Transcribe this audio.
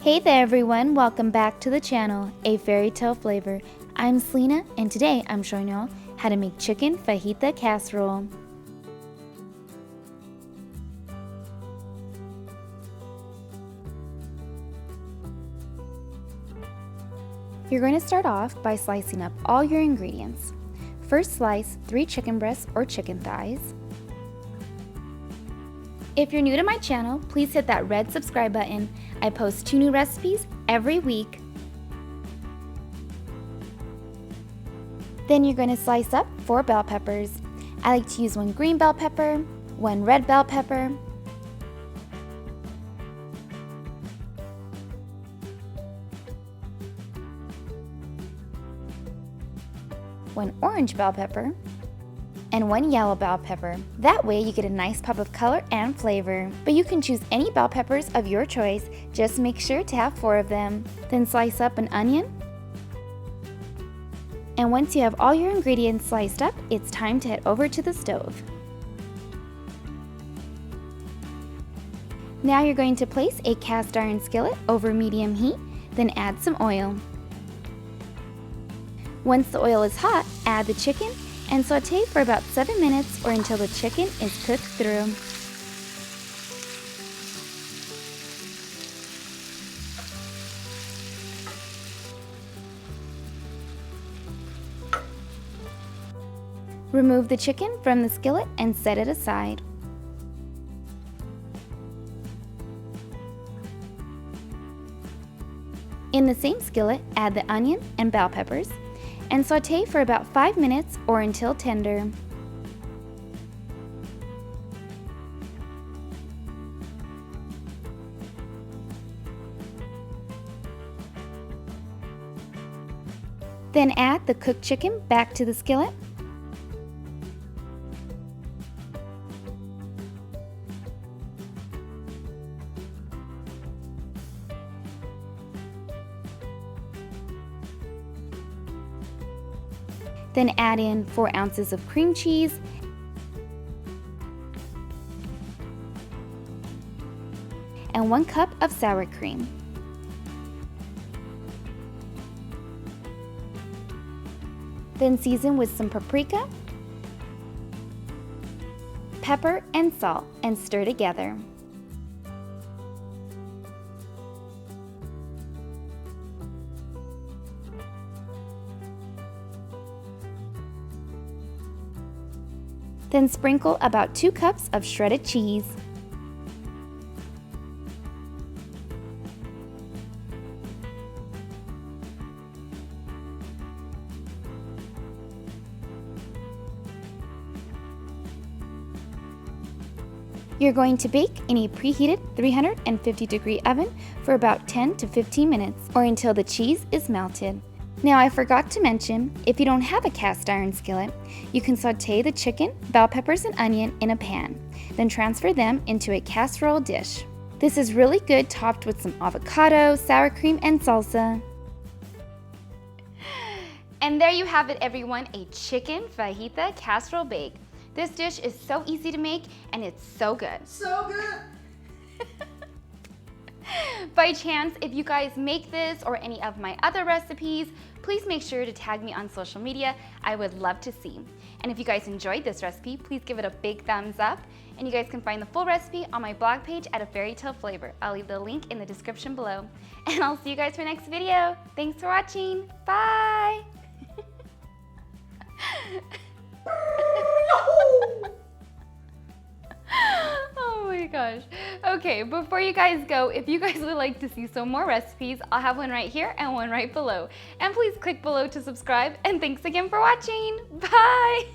Hey there everyone, welcome back to the channel, A Fairy Tale Flavor. I'm Selena and today I'm showing y'all how to make chicken fajita casserole. You're going to start off by slicing up all your ingredients. First slice 3 chicken breasts or chicken thighs. If you're new to my channel, please hit that red subscribe button. I post 2 new recipes every week. Then you're going to slice up 4 bell peppers. I like to use 1 green bell pepper, 1 red bell pepper, one orange bell pepper, and 1 yellow bell pepper. That way you get a nice pop of color and flavor. But you can choose any bell peppers of your choice, just make sure to have 4 of them. Then slice up an onion. And once you have all your ingredients sliced up, it's time to head over to the stove. Now you're going to place a cast iron skillet over medium heat, then add some oil. Once the oil is hot, add the chicken and saute for about 7 minutes or until the chicken is cooked through. Remove the chicken from the skillet and set it aside. In the same skillet, add the onion and bell peppers and saute for about 5 minutes or until tender. Then add the cooked chicken back to the skillet. Then add in 4 ounces of cream cheese and 1 cup of sour cream. Then season with some paprika, pepper, and salt and stir together. Then sprinkle about 2 cups of shredded cheese. You're going to bake in a preheated 350-degree oven for about 10 to 15 minutes or until the cheese is melted. Now I forgot to mention, if you don't have a cast iron skillet, you can saute the chicken, bell peppers, and onion in a pan, then transfer them into a casserole dish. This is really good topped with some avocado, sour cream, and salsa. And there you have it everyone, a chicken fajita casserole bake. This dish is so easy to make and it's so good. So good! By chance, if you guys make this or any of my other recipes, please make sure to tag me on social media. I would love to see. And if you guys enjoyed this recipe, please give it a big thumbs up. And you guys can find the full recipe on my blog page at A Fairy Tale Flavor. I'll leave the link in the description below. And I'll see you guys for the next video. Thanks for watching. Bye! Oh my gosh. Okay, before you guys go, if you guys would like to see some more recipes, I'll have one right here and one right below. And please click below to subscribe. And thanks again for watching. Bye!